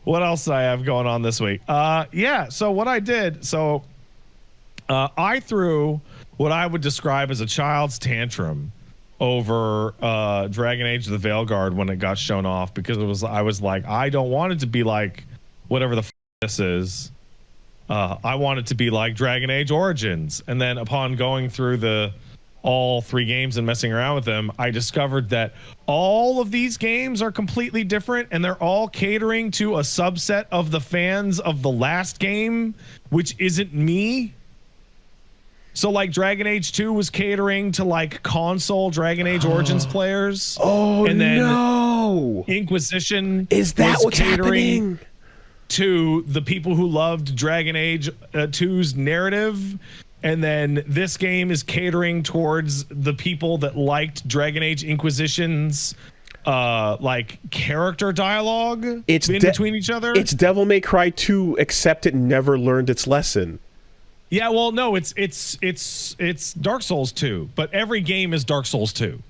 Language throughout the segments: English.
what else I have going on this week? Yeah. So what I did, I threw what I would describe as a child's tantrum over Dragon Age of the Veilguard when it got shown off, because I was like, I don't want it to be like whatever the this is. I want it to be like Dragon Age Origins. And then upon going through all 3 games and messing around with them, I discovered that all of these games are completely different, and they're all catering to a subset of the fans of the last game, which isn't me. So like Dragon Age 2 was catering to like console Dragon Age Origins players. Oh, and then no. Inquisition Is that was what's catering happening? to the people who loved Dragon Age 2's narrative. And then this game is catering towards the people that liked Dragon Age Inquisition's like character dialogue in between each other. It's Devil May Cry 2, except it never learned its lesson. Yeah, well, no, it's Dark Souls 2, but every game is Dark Souls 2.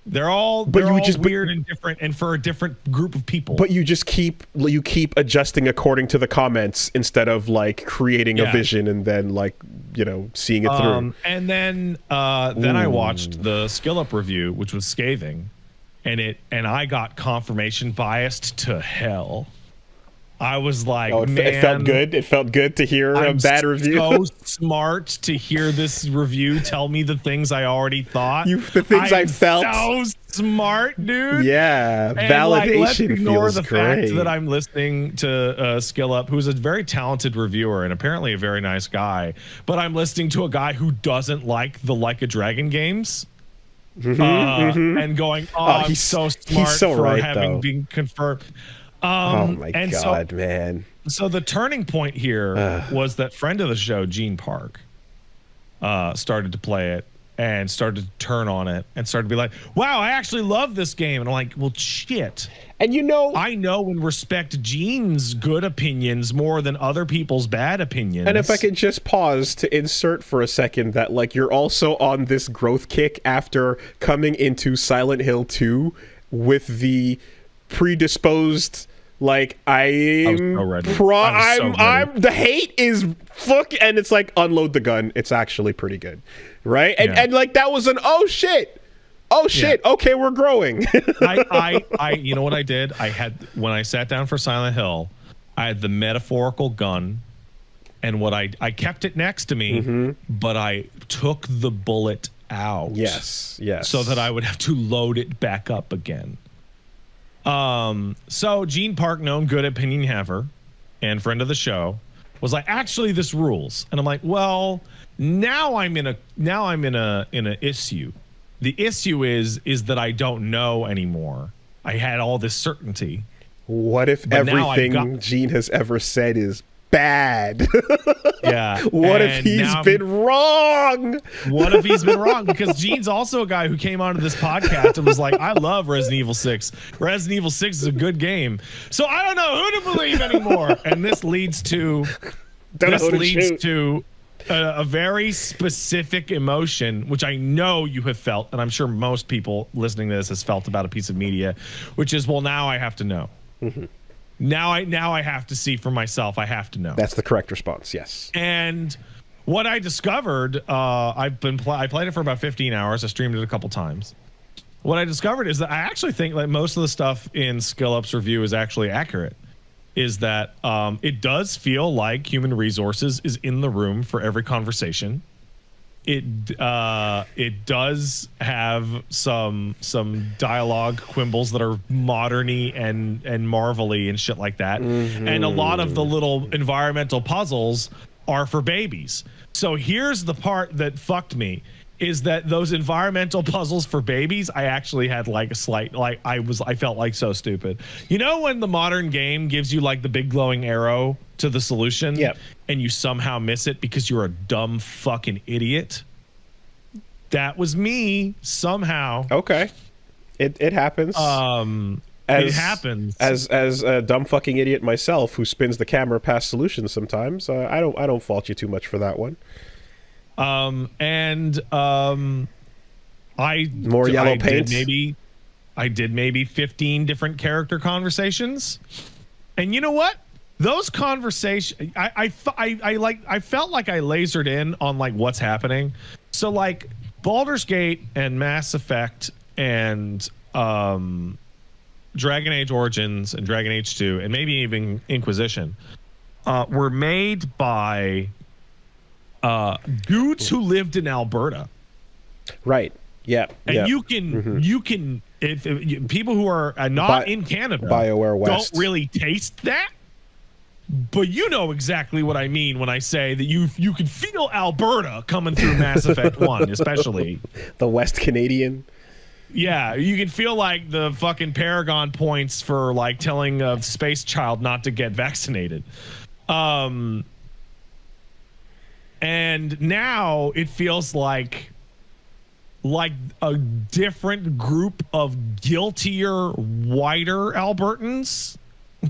They're all weird and different, and for a different group of people. But you just keep adjusting according to the comments instead of like creating a vision and then like, you know, seeing it through. And then I watched the Skill Up review, which was scathing, and I got confirmation biased to hell. I was like, man, it felt good. It felt good to hear a bad review. So smart to hear this review tell me the things I already thought. The things I felt. So smart, dude. Yeah, and validation let's ignore feels the great. fact that I'm listening to Skill Up, who's a very talented reviewer and apparently a very nice guy. But I'm listening to a guy who doesn't like the Like a Dragon games. And going, he's so smart for having been confirmed. Oh my God, man. So the turning point here was that friend of the show, Gene Park, started to play it and started to turn on it and started to be like, wow, I actually love this game. And I'm like, well, shit. And you know, I know and respect Gene's good opinions more than other people's bad opinions. And if I could just pause to insert for a second that like you're also on this growth kick after coming into Silent Hill 2 with the predisposed, like I'm the hate is fuck, and it's like unload the gun. It's actually pretty good, right? And like that was an oh shit, okay, we're growing. I you know what I did? I had, when I sat down for Silent Hill, I had the metaphorical gun, and I kept it next to me, but I took the bullet out. Yes, so that I would have to load it back up again. So Gene Park, known good opinion haver and friend of the show, was like, actually this rules. And I'm like, well, now I'm in a issue. The issue is that I don't know anymore. I had all this certainty. What if everything Gene has ever said is bad? Yeah. What if he's been wrong? What if he's been wrong? Because Gene's also a guy who came onto this podcast and was like, I love Resident Evil 6. Resident Evil 6 is a good game. So I don't know who to believe anymore. And this leads to a very specific emotion, which I know you have felt, and I'm sure most people listening to this has felt about a piece of media, which is, well, now I have to know. Now I have to see for myself. I have to know. That's the correct response. Yes. And what I discovered, I played it for about 15 hours. I streamed it a couple times. What I discovered is that I actually think that most of the stuff in Skill Up's review is actually accurate. Is that it does feel like human resources is in the room for every conversation. It does have some dialogue quimbles that are moderny and marvelly and shit like that. And a lot of the little environmental puzzles are for babies. So here's the part that fucked me, is that those environmental puzzles for babies, I actually had like a slight, like I felt like so stupid. You know when the modern game gives you like the big glowing arrow to the solution, and you somehow miss it because you're a dumb fucking idiot? That was me somehow. Okay. It happens. It happens. As a dumb fucking idiot myself who spins the camera past solutions sometimes, I don't fault you too much for that one. More yellow paint. I did maybe 15 different character conversations. And you know what? Those conversations, I felt like I lasered in on like what's happening. So like Baldur's Gate and Mass Effect and Dragon Age Origins and Dragon Age 2 and maybe even Inquisition were made by dudes who lived in Alberta. Right. Yeah. And you can if people who are not in Canada BioWare West don't really taste that. But you know exactly what I mean when I say that you can feel Alberta coming through Mass Effect 1, especially. The West Canadian. Yeah, you can feel like the fucking Paragon points for like telling a space child not to get vaccinated. And now it feels like a different group of guiltier, whiter Albertans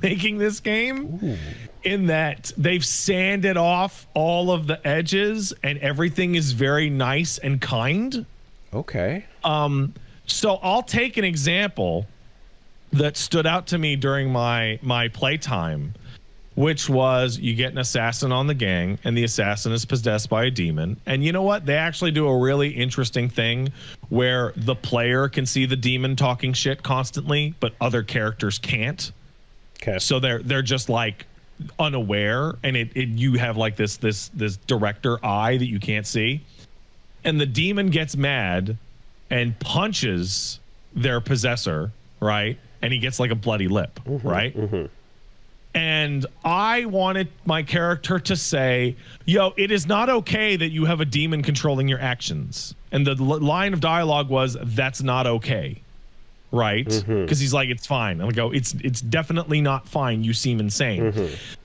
making this game. Ooh. In that they've sanded off all of the edges and everything is very nice and kind. Okay. So I'll take an example that stood out to me during my playtime, which was you get an assassin on the gang and the assassin is possessed by a demon. And you know what? They actually do a really interesting thing where the player can see the demon talking shit constantly, but other characters can't. Okay. So they're just like unaware, and you have like this director eye that you can't see. And the demon gets mad and punches their possessor, right? And he gets like a bloody lip, right? And I wanted my character to say, yo, it is not okay that you have a demon controlling your actions. And the line of dialogue was, that's not okay, right? Because he's like, it's fine. I'm like, it's definitely not fine. You seem insane.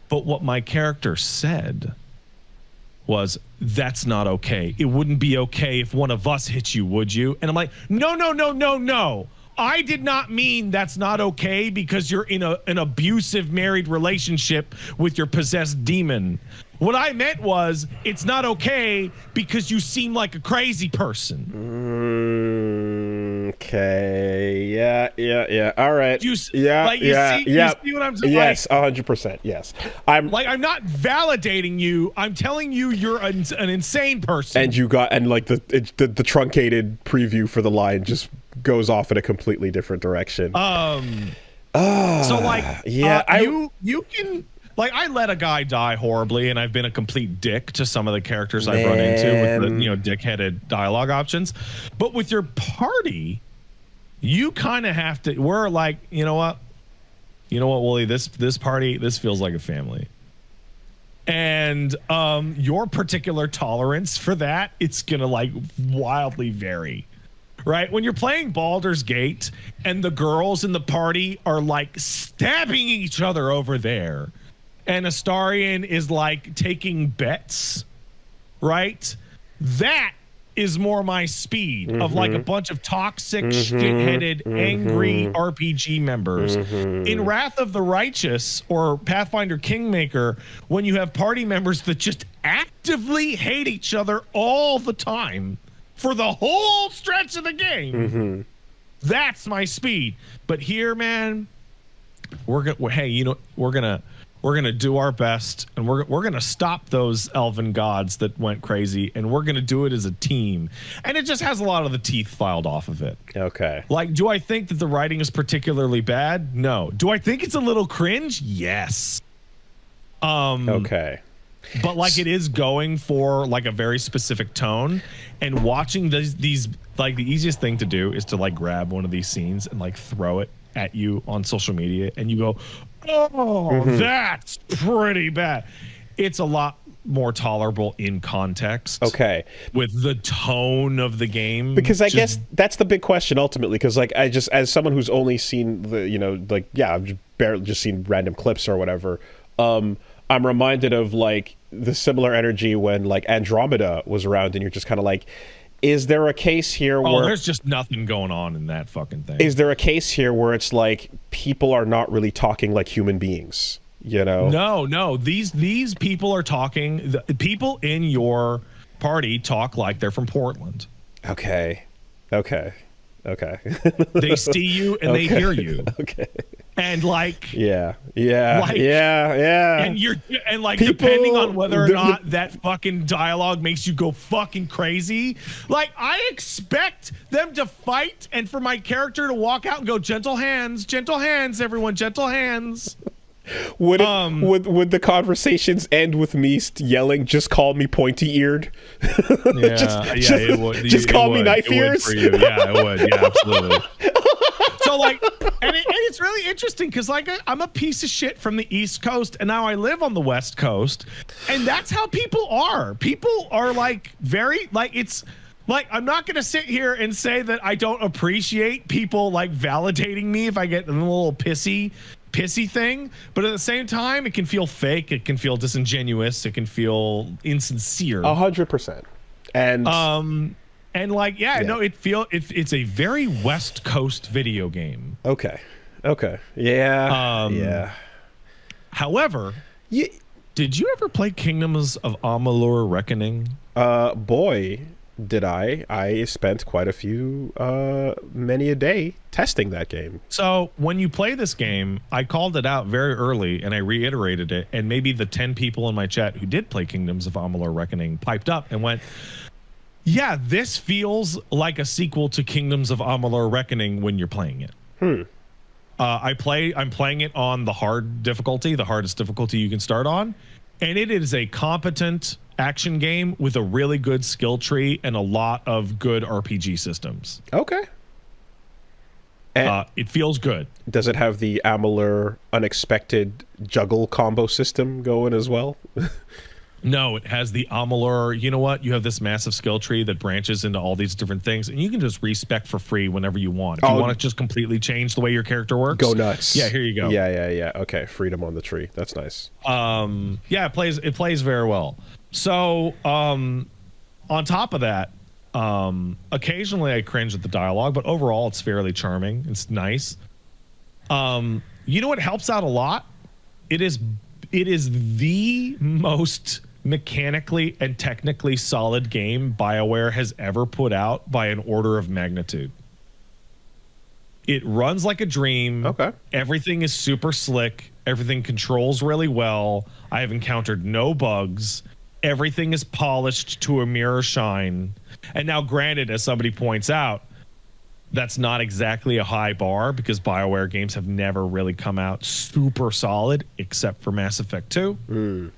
But what my character said was, that's not okay. It wouldn't be okay if one of us hit you, would you? And I'm like, no. I did not mean that's not okay because you're in an abusive married relationship with your possessed demon. What I meant was, it's not okay because you seem like a crazy person. Okay. Yeah. All right. You see what I'm saying? Yes, 100%. Yes. I'm not validating you. I'm telling you you're an insane person. And the truncated preview for the line just goes off in a completely different direction. You can. Like, I let a guy die horribly, and I've been a complete dick to some of the characters I've run into with the, dickheaded dialogue options. But with your party, you kind of have to. We're like, you know what, Woolie, this party, this feels like a family. And your particular tolerance for that, it's gonna like wildly vary. Right? When you're playing Baldur's Gate and the girls in the party are like stabbing each other over there, and Astarion is like taking bets, right? That is more my speed of like a bunch of toxic, shit-headed, angry RPG members. In Wrath of the Righteous or Pathfinder Kingmaker, when you have party members that just actively hate each other all the time for the whole stretch of the game, that's my speed. But here, man, we're gonna do our best, and we're gonna stop those elven gods that went crazy, and we're gonna do it as a team. And it just has a lot of the teeth filed off of it. Okay. Like, do I think that the writing is particularly bad? No. Do I think it's a little cringe? Yes. Okay. But like, it is going for like a very specific tone, and watching these like, the easiest thing to do is to like grab one of these scenes and like throw it at you on social media, and you go, oh, that's pretty bad. It's a lot more tolerable in context. Okay. With the tone of the game. Because I guess that's the big question ultimately, because like, I just, as someone who's only seen I've just barely seen random clips or whatever, I'm reminded of like the similar energy when like Andromeda was around, and you're just kind of like, is there a case here where there's just nothing going on in that fucking thing? Is there a case here where it's like people are not really talking like human beings, No. These people are talking. The people in your party talk like they're from Portland. Okay. They see you and they hear you. Okay. And like, yeah, and like People, depending on whether or not that fucking dialogue makes you go fucking crazy, like I expect them to fight and for my character to walk out and go gentle hands, everyone, gentle hands. Would the conversations end with me yelling, "Just call me pointy-eared"? It would. Just call me knife ears. Yeah, it would. Yeah, absolutely. So like, and it's really interesting because like I'm a piece of shit from the East Coast, and now I live on the West Coast, and that's how people are. People are like very like it's. Like, I'm not going to sit here and say that I don't appreciate people like validating me if I get a little pissy thing, but at the same time, it can feel fake, it can feel disingenuous, it can feel insincere. 100%. And like, no, it's a very West Coast video game. Okay. Yeah. However, did you ever play Kingdoms of Amalur Reckoning? Boy, did I spent quite a few many a day testing that game. So when you play this game, I called it out very early and I reiterated it, and maybe the 10 people in my chat who did play Kingdoms of Amalur Reckoning piped up and went, yeah, this feels like a sequel to Kingdoms of Amalur Reckoning when you're playing it. I'm playing it on the hard difficulty, the hardest difficulty you can start on, and it is a competent action game with a really good skill tree and a lot of good RPG systems. Okay. It feels good. Does it have the Amalur unexpected juggle combo system going as well? No, it has the Amalur. You know what? You have this massive skill tree that branches into all these different things, and you can just respec for free whenever you want. If you want to just completely change the way your character works, go nuts. Yeah, here you go. Yeah. Okay, freedom on the tree. That's nice. It plays very well. So, on top of that, occasionally I cringe at the dialogue, but overall it's fairly charming. It's nice. You know what helps out a lot? It is the most mechanically and technically solid game BioWare has ever put out by an order of magnitude. It runs like a dream. Okay. Everything is super slick. Everything controls really well. I have encountered no bugs. Everything is polished to a mirror shine. And now, granted, as somebody points out, that's not exactly a high bar because BioWare games have never really come out super solid except for Mass Effect 2.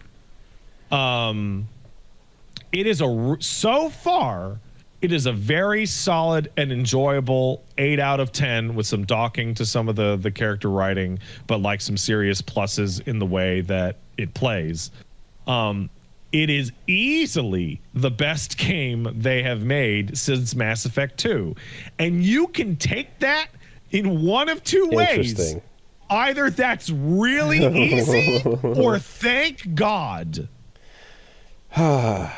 It is so far, it is a very solid and enjoyable 8 out of 10 with some docking to some of the character writing, but like some serious pluses in the way that it plays. It is easily the best game they have made since Mass Effect 2. And you can take that in one of two ways. Either that's really easy or thank God. It's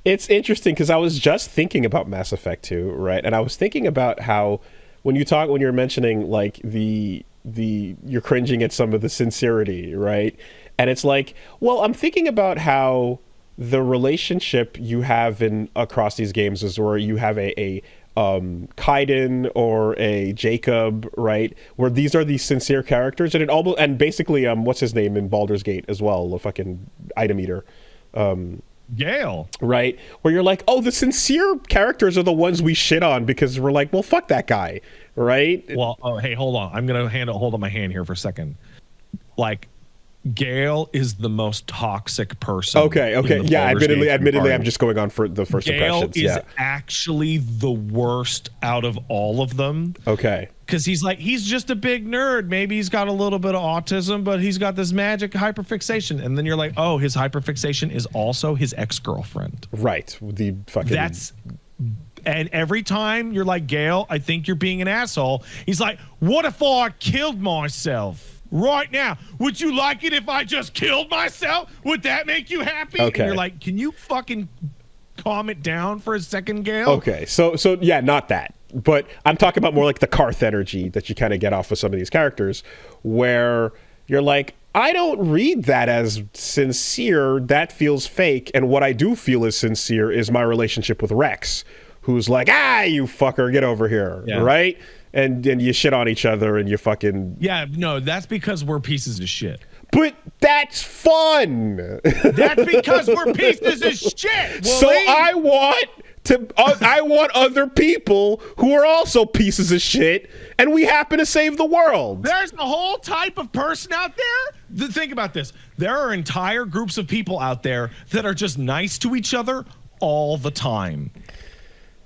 interesting because I was just thinking about Mass Effect 2, right? And I was thinking about how when you're mentioning like you're cringing at some of the sincerity, right? And it's like, well, I'm thinking about how the relationship you have across these games is where you have a Kaiden or a Jacob, right? Where these are these sincere characters, and basically, what's his name in Baldur's Gate as well, the fucking item eater, Gale, right? Where you're like, oh, the sincere characters are the ones we shit on because we're like, well, fuck that guy, right? Well, hey, hold on, I'm gonna hold on my hand here for a second, like. Gale is the most toxic person. Okay. Yeah, admittedly, I'm just going on for the first impressions. Gale is actually the worst out of all of them. Okay. Because he's just a big nerd. Maybe he's got a little bit of autism, but he's got this magic hyperfixation. And then you're like, oh, his hyperfixation is also his ex-girlfriend. Right. The fucking... And every time you're like, Gale, I think you're being an asshole. He's like, what if I killed myself? Right now, would you like it if I just killed myself? Would that make you happy? Okay. And you're like, can you fucking calm it down for a second, Gale? Okay, so yeah, not that. But I'm talking about more like the Karth energy that you kind of get off of some of these characters, where you're like, I don't read that as sincere. That feels fake. And what I do feel is sincere is my relationship with Rex, who's like, you fucker, get over here, right? And you shit on each other and you fucking... Yeah, no, that's because we're pieces of shit. But that's fun. That's because we're pieces of shit, Woolie. So I want other people who are also pieces of shit, and we happen to save the world. There's a whole type of person out there. Think about this. There are entire groups of people out there that are just nice to each other all the time.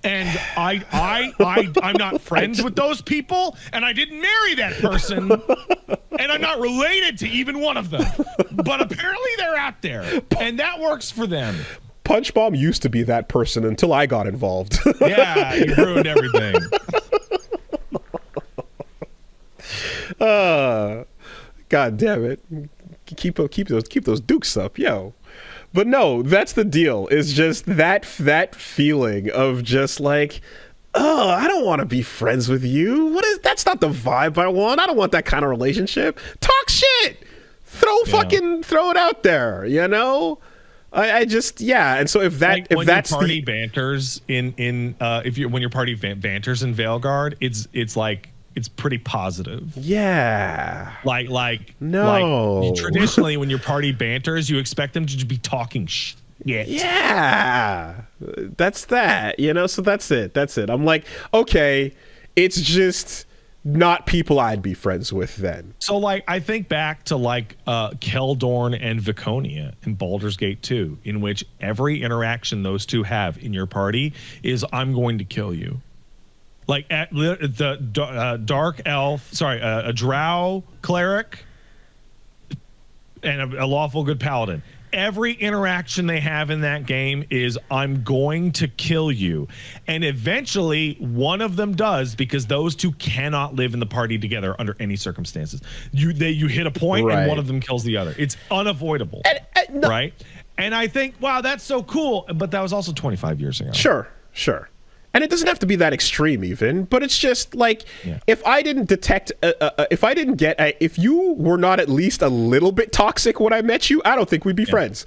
And I'm not friends with those people, and I didn't marry that person, and I'm not related to even one of them. But apparently they're out there, and that works for them. Punch Bomb used to be that person until I got involved. Yeah, you ruined everything. God damn it! Keep those dukes up, yo. But no, that's the deal. Is just that feeling of just like, I don't want to be friends with you. That's not the vibe I want. I don't want that kind of relationship. Talk shit. Throw it out there, you know? I just and so if that's your party banters when your party banters in Veilguard, it's like it's pretty positive. Yeah. No. Like traditionally when your party banters, you expect them to just be talking shit. Yeah. That's that, you know? So that's it. I'm like, okay, it's just not people I'd be friends with then. So like I think back to Keldorn and Viconia in Baldur's Gate 2, in which every interaction those two have in your party is I'm going to kill you. Like at the dark elf, a drow cleric and a lawful good paladin. Every interaction they have in that game is I'm going to kill you. And eventually one of them does, because those two cannot live in the party together under any circumstances. You hit a point and one of them kills the other. It's unavoidable. Right? And I think, wow, that's so cool. But that was also 25 years ago. Sure. And it doesn't have to be that extreme even, but it's just like, if I didn't detect, if you were not at least a little bit toxic when I met you, I don't think we'd be friends.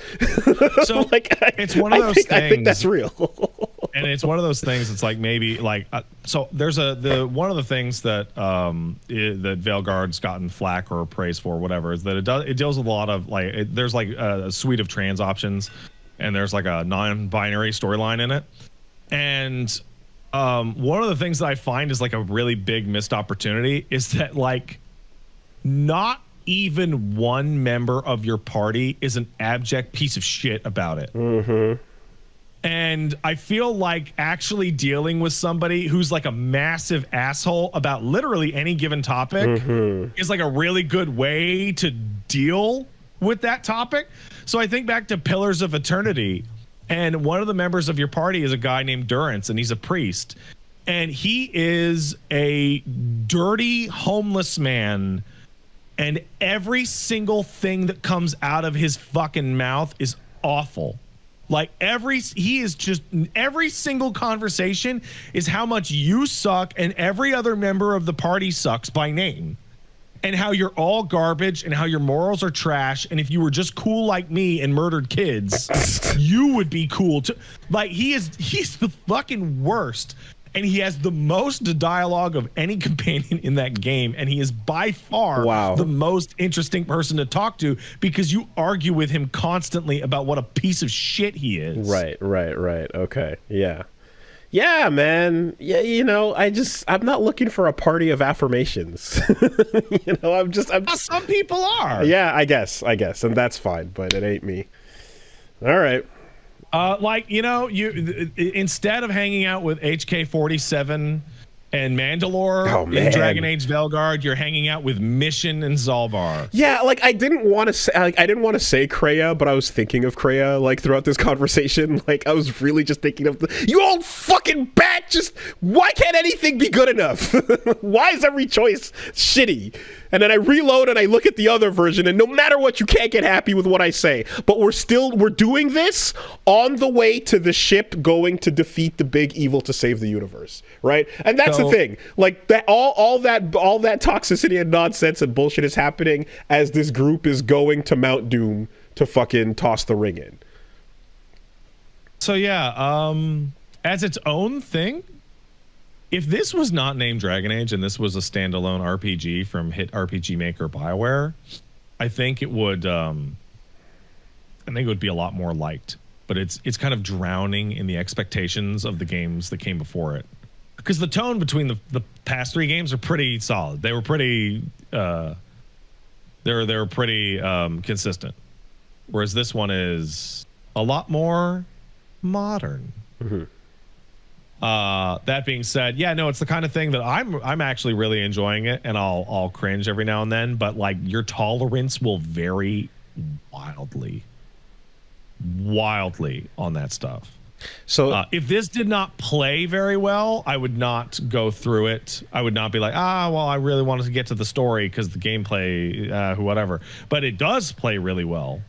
So it's one of those things. I think that's real. And it's one of those things. It's like maybe so there's one of the things that that Veilguard's gotten flack or praise for, whatever, is that it deals with a lot of there's a suite of trans options, and there's like a non-binary storyline in it, and one of the things that I find is like a really big missed opportunity is that not even one member of your party is an abject piece of shit about it. Mm-hmm. And I feel like actually dealing with somebody who's like a massive asshole about literally any given topic is like a really good way to deal with that topic. So I think back to Pillars of Eternity. And one of the members of your party is a guy named Durance, and he's a priest. And he is a dirty, homeless man. And every single thing that comes out of his fucking mouth is awful. Every single conversation is how much you suck and every other member of the party sucks by name. And how you're all garbage and how your morals are trash. And if you were just cool like me and murdered kids, you would be cool too. He's the fucking worst. And he has the most dialogue of any companion in that game. And he is by far the most interesting person to talk to, because you argue with him constantly about what a piece of shit he is. Right. Okay. Yeah, man. Yeah, I'm not looking for a party of affirmations. Some people are. Yeah, I guess, and that's fine, but it ain't me. All right. You instead of hanging out with HK-47 and Mandalore in Dragon Age Veilguard, you're hanging out with Mission and Zalbar. Yeah, I didn't want to say Kreia, but I was thinking of Kreia throughout this conversation. I was really just thinking of you old fucking bat. Just why can't anything be good enough? Why is every choice shitty? And then I reload and I look at the other version, and no matter what, you can't get happy with what I say. But we're doing this on the way to the ship going to defeat the big evil to save the universe, right? And that's the thing. All that toxicity and nonsense and bullshit is happening as this group is going to Mount Doom to fucking toss the ring in. So yeah, as its own thing, if this was not named Dragon Age and this was a standalone RPG from hit RPG maker BioWare, I think it would be a lot more liked. But it's kind of drowning in the expectations of the games that came before it. Because the tone between the past 3 games are pretty solid. They were pretty they're pretty consistent. Whereas this one is a lot more modern. Mm-hmm. That being said, yeah, no, it's the kind of thing that I'm actually really enjoying it, and I'll cringe every now and then, but like your tolerance will vary wildly on that stuff. So if this did not play very well, I would not go through it. I would not be like, well, I really wanted to get to the story because the gameplay, whatever. But it does play really well.